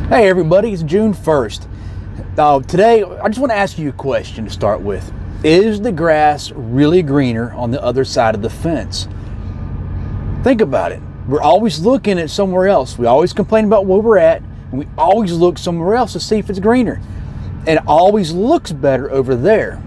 Hey everybody, it's June 1st. Today, I just want to ask you a question to start with. Is the grass really greener on the other side of the fence? Think about it. We're always looking at somewhere else. We always complain about where we're at, and we always look somewhere else to see if it's greener. And it always looks better over there.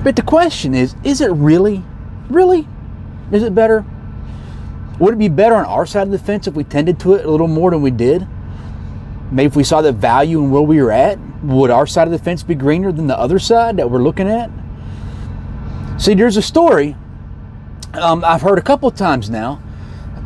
But the question is it really? Really? Is it better? Would it be better on our side of the fence if we tended to it a little more than we did? Maybe if we saw the value in where we were at, would our side of the fence be greener than the other side that we're looking at? See, there's a story I've heard a couple of times now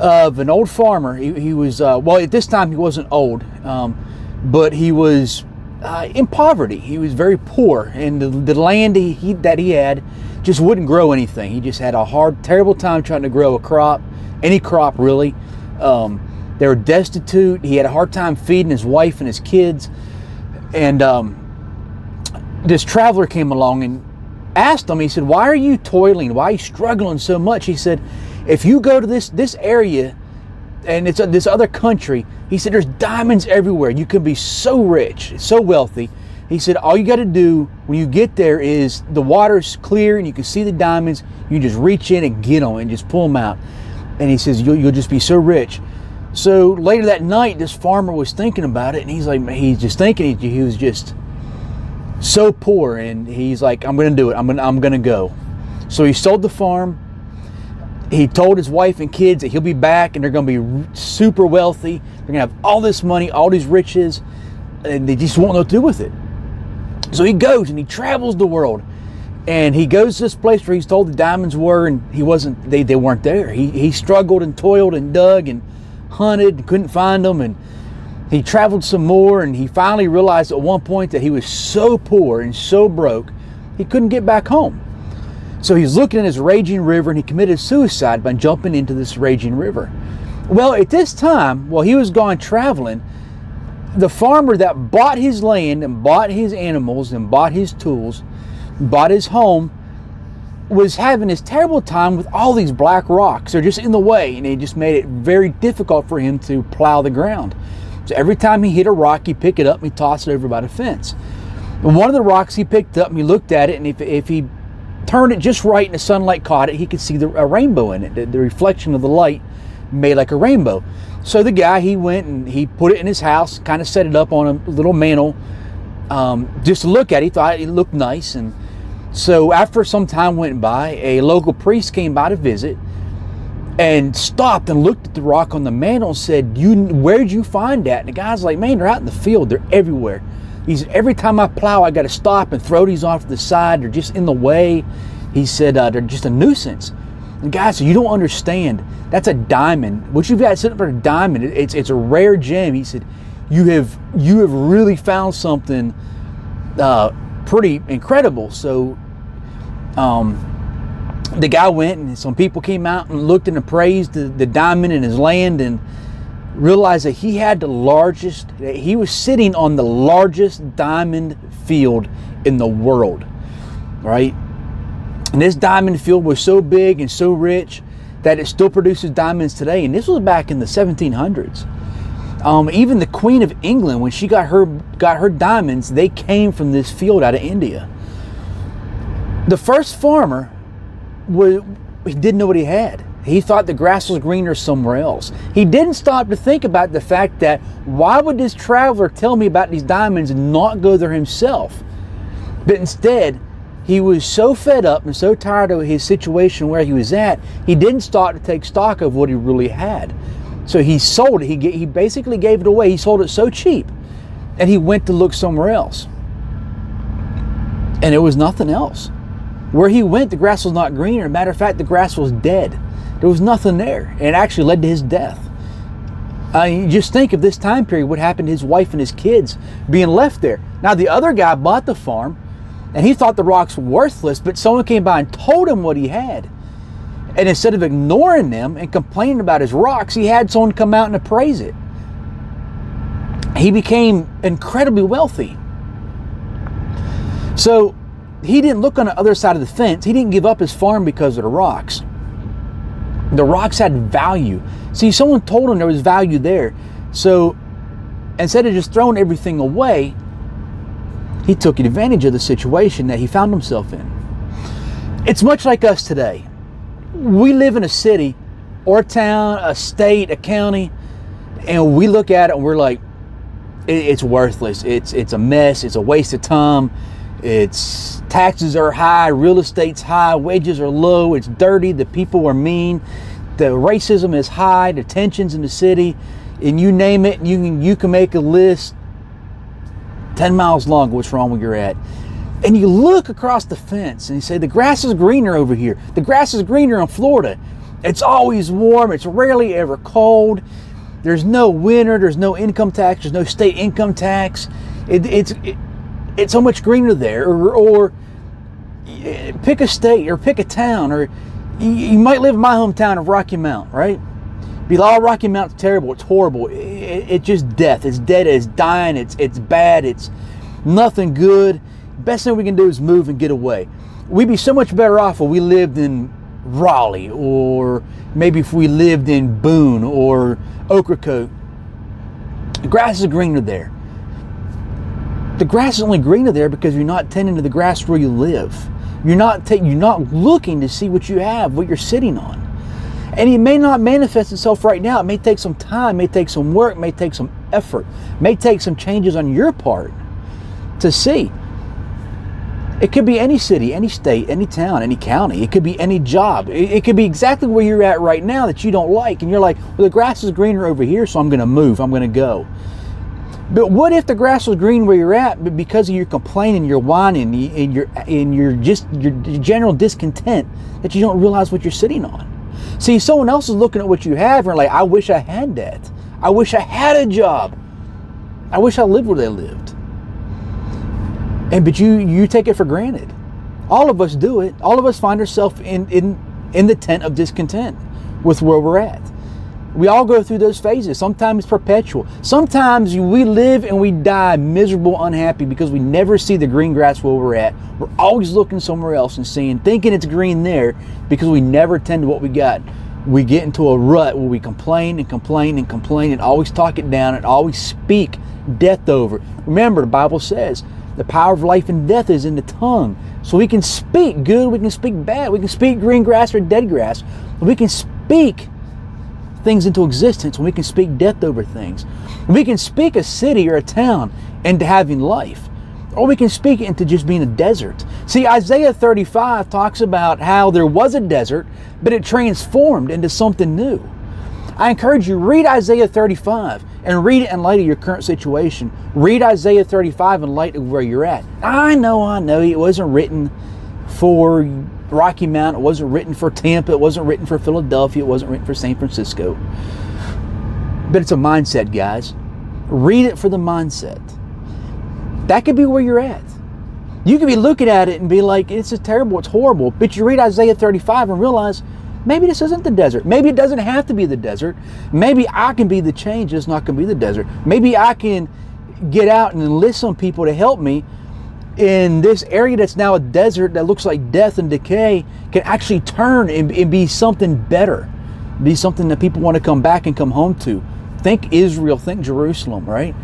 of an old farmer. He was, well, at this time he wasn't old, but he was in poverty. He was very poor, and the land that he had just wouldn't grow anything. He just had a hard, terrible time trying to grow a crop, any crop really. They were destitute. He had a hard time feeding his wife and his kids. And this traveler came along and asked him, he said, why are you toiling? Why are you struggling so much? He said, if you go to this area, and it's this other country, he said, there's diamonds everywhere. You can be so rich, so wealthy. He said, all you got to do when you get there is the water's clear and you can see the diamonds. You just reach in and get them and just pull them out. And he says, you'll just be so rich. So later that night, this farmer was thinking about it, and he's just thinking, he was just so poor, and he's like, I'm going to do it. I'm going to go. So he sold the farm. He told his wife and kids that he'll be back, and they're going to be super wealthy. They're going to have all this money, all these riches, and they just won't know what to do with it. So he goes and he travels the world, and he goes to this place where he's told the diamonds were, and they weren't there. He struggled and toiled and dug and hunted and couldn't find them, and he traveled some more, and he finally realized at one point that he was so poor and so broke he couldn't get back home. So he's looking at this raging river, and he committed suicide by jumping into this raging river. Well, at this time, while he was gone traveling, the farmer that bought his land and bought his animals and bought his tools, bought his home, was having this terrible time with all these black rocks. They're just in the way, and it just made it very difficult for him to plow the ground. So every time he hit a rock, he'd pick it up and he'd toss it over by the fence. And one of the rocks he picked up, and he looked at it, and if he turned it just right and the sunlight caught it, he could see a rainbow in it. The reflection of the light made like a rainbow. So the guy, he went and he put it in his house, kind of set it up on a little mantle, just to look at it. He thought it looked nice. And so after some time went by, a local priest came by to visit and stopped and looked at the rock on the mantle and said, where'd you find that? And the guy's like, man, they're out in the field. They're everywhere. He said, every time I plow, I got to stop and throw these off to the side. They're just in the way. He said, they're just a nuisance. And the guy said, you don't understand. That's a diamond. What you've got sitting for a diamond, it's a rare gem. He said, you have really found something pretty incredible. So the guy went, and some people came out and looked and appraised the diamond in his land, and realized that he was sitting on the largest diamond field in the world, right? And this diamond field was so big and so rich that it still produces diamonds today. And this was back in the 1700s. Even the Queen of England, when she got her diamonds, they came from this field out of India. The first farmer, he didn't know what he had. He thought the grass was greener somewhere else. He didn't stop to think about the fact that, why would this traveler tell me about these diamonds and not go there himself? But instead, he was so fed up and so tired of his situation where he was at, he didn't stop to take stock of what he really had. So he sold it. He basically gave it away. He sold it so cheap, and he went to look somewhere else. And it was nothing else. Where he went, the grass was not greener. Matter of fact, the grass was dead. There was nothing there. And it actually led to his death. Just think of this time period, what happened to his wife and his kids being left there. Now, the other guy bought the farm, and he thought the rocks were worthless, but someone came by and told him what he had. And instead of ignoring them and complaining about his rocks, he had someone come out and appraise it. He became incredibly wealthy. So he didn't look on the other side of the fence. He didn't give up his farm because of the rocks. The rocks had value. See, someone told him there was value there. So Instead of just throwing everything away, he took advantage of the situation that he found himself in. It's much like us today. We live in a city or a town, a state, a county, and we look at it and we're like, it's worthless. It's a mess. It's a waste of time. It's taxes are high, real estate's high, wages are low, it's dirty, the people are mean, the racism is high, the tensions in the city, and you name it, you can make a list 10 miles long of what's wrong where you're at. And you look across the fence and you say, the grass is greener over here. The grass is greener in Florida. It's always warm. It's rarely ever cold. There's no winter. There's no income tax. There's no state income tax. It's so much greener there. Or pick a state or pick a town. Or you might live in my hometown of Rocky Mount, right? Be like, oh, Rocky Mount's terrible. It's horrible. It's just death. It's dead. It's dying. It's bad. It's nothing good. Best thing we can do is move and get away. We'd be so much better off if we lived in Raleigh, or maybe if we lived in Boone or Ocracoke. The grass is greener there. The grass is only greener there because you're not tending to the grass where you live. You're not looking to see what you have, what you're sitting on. And it may not manifest itself right now. It may take some time, may take some work, may take some effort, may take some changes on your part to see. It could be any city, any state, any town, any county. It could be any job. It could be exactly where you're at right now that you don't like. And you're like, well, the grass is greener over here, so I'm going to move. I'm going to go. But what if the grass was green where you're at, but because of your complaining, your whining, and your general discontent, that you don't realize what you're sitting on? See, someone else is looking at what you have and like, I wish I had that. I wish I had a job. I wish I lived where they lived. But you take it for granted. All of us do it. All of us find ourselves in the tent of discontent with where we're at. We all go through those phases. Sometimes it's perpetual. Sometimes we live and we die miserable, unhappy because we never see the green grass where we're at. We're always looking somewhere else and thinking it's green there because we never tend to what we got. We get into a rut where we complain and complain and complain and always talk it down and always speak death over. Remember, the Bible says, the power of life and death is in the tongue. So we can speak good, we can speak bad, we can speak green grass or dead grass. We can speak things into existence, and we can speak death over things. We can speak a city or a town into having life. Or we can speak it into just being a desert. See, Isaiah 35 talks about how there was a desert, but it transformed into something new. I encourage you, read Isaiah 35 and read it in light of your current situation. Read Isaiah 35 in light of where you're at. I know, it wasn't written for Rocky Mount. It wasn't written for Tampa. It wasn't written for Philadelphia. It wasn't written for San Francisco. But it's a mindset, guys. Read it for the mindset. That could be where you're at. You could be looking at it and be like, it's terrible, it's horrible. But you read Isaiah 35 and realize, maybe this isn't the desert. Maybe it doesn't have to be the desert. Maybe I can be the change. It's not going to be the desert. Maybe I can get out and enlist some people to help me in this area that's now a desert that looks like death and decay can actually turn and be something better. Be something that people want to come back and come home to. Think Israel, think Jerusalem, right?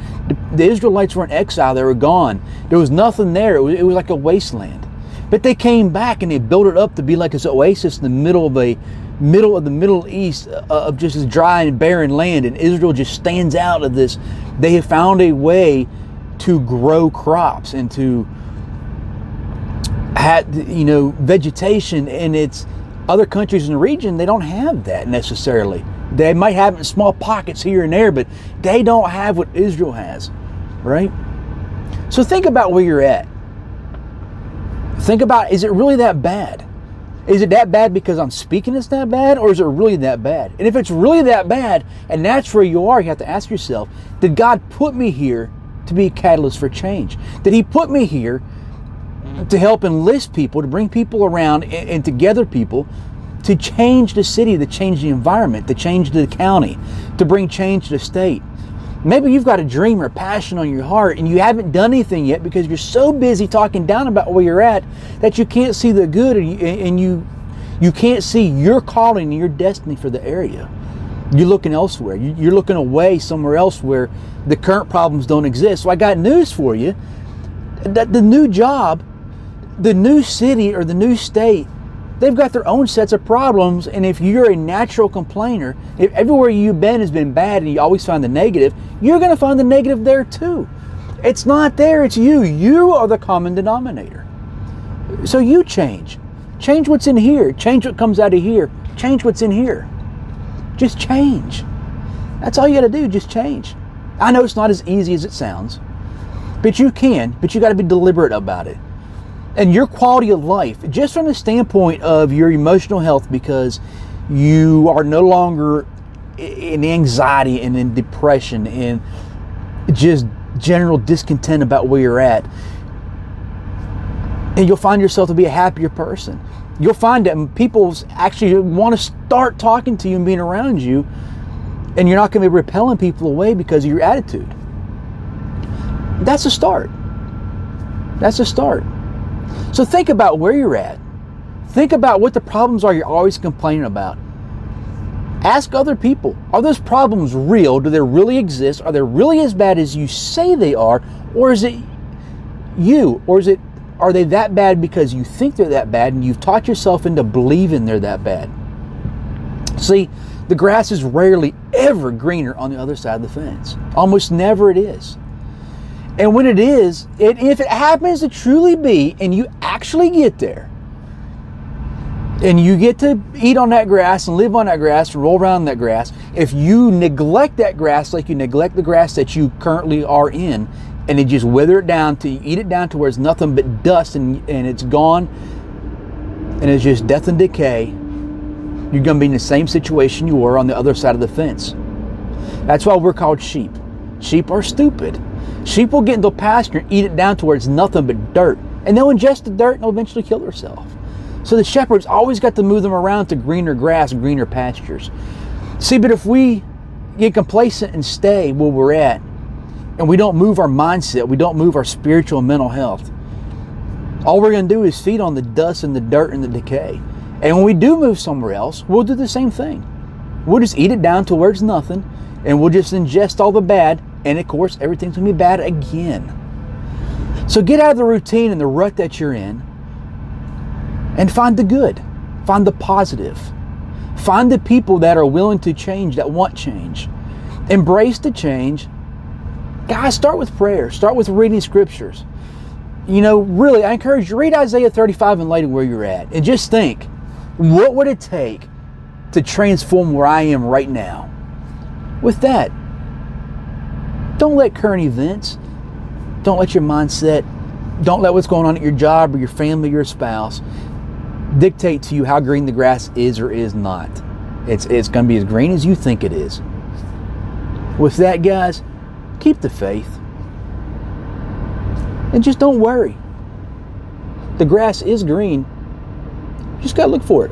The Israelites were in exile. They were gone. There was nothing there. It was like a wasteland. But they came back and they built it up to be like this oasis in the middle of the Middle East of just this dry and barren land. And Israel just stands out of this. They have found a way to grow crops and to have, vegetation. And it's other countries in the region, they don't have that necessarily. They might have it in small pockets here and there, but they don't have what Israel has, right? So think about where you're at. Think about, is it really that bad? Is it that bad because I'm speaking it's that bad, or is it really that bad? And if it's really that bad, and that's where you are, you have to ask yourself, did God put me here to be a catalyst for change? Did He put me here to help enlist people, to bring people around and to gather people, to change the city, to change the environment, to change the county, to bring change to the state? Maybe you've got a dream or a passion on your heart and you haven't done anything yet because you're so busy talking down about where you're at that you can't see the good, and you can't see your calling and your destiny for the area. You're looking elsewhere. You're looking away somewhere else where the current problems don't exist. So I got news for you. That the new job, the new city or the new state, they've got their own sets of problems. And if you're a natural complainer, if everywhere you've been has been bad and you always find the negative, you're going to find the negative there too. It's not there, it's you. You are the common denominator. So you change. Change what's in here. Change what comes out of here. Change what's in here. Just change. That's all you got to do, just change. I know it's not as easy as it sounds, but you can, but you got to be deliberate about it. And your quality of life, just from the standpoint of your emotional health, because you are no longer in anxiety and in depression and just general discontent about where you're at, and you'll find yourself to be a happier person. You'll find that people actually want to start talking to you and being around you, and you're not going to be repelling people away because of your attitude. That's a start. That's a start. So think about where you're at. Think about what the problems are you're always complaining about. Ask other people, are those problems real? Do they really exist? Are they really as bad as you say they are? Or is it you? Or are they that bad because you think they're that bad and you've taught yourself into believing they're that bad? See, the grass is rarely ever greener on the other side of the fence. Almost never it is. And when it is, if it happens to truly be, and you actually get there, and you get to eat on that grass and live on that grass and roll around in that grass, if you neglect that grass like you neglect the grass that you currently are in, and you just wither it down to eat it down to where it's nothing but dust and it's gone, and it's just death and decay, you're going to be in the same situation you were on the other side of the fence. That's why we're called sheep. Sheep are stupid. Sheep will get into a pasture and eat it down to where it's nothing but dirt. And they'll ingest the dirt and they'll eventually kill themselves. So the shepherd's always got to move them around to greener grass, greener pastures. See, but if we get complacent and stay where we're at, and we don't move our mindset, we don't move our spiritual and mental health, all we're going to do is feed on the dust and the dirt and the decay. And when we do move somewhere else, we'll do the same thing. We'll just eat it down to where it's nothing, and we'll just ingest all the bad, and of course, everything's going to be bad again. So get out of the routine and the rut that you're in, and find the good. Find the positive. Find the people that are willing to change, that want change. Embrace the change. Guys, start with prayer. Start with reading scriptures. You know, really, I encourage you, read Isaiah 35 and later where you're at. And just think, what would it take to transform where I am right now? With that, don't let current events, don't let your mindset, don't let what's going on at your job or your family or your spouse dictate to you how green the grass is or is not. It's going to be as green as you think it is. With that, guys, keep the faith. And just don't worry. The grass is green. You just got to look for it.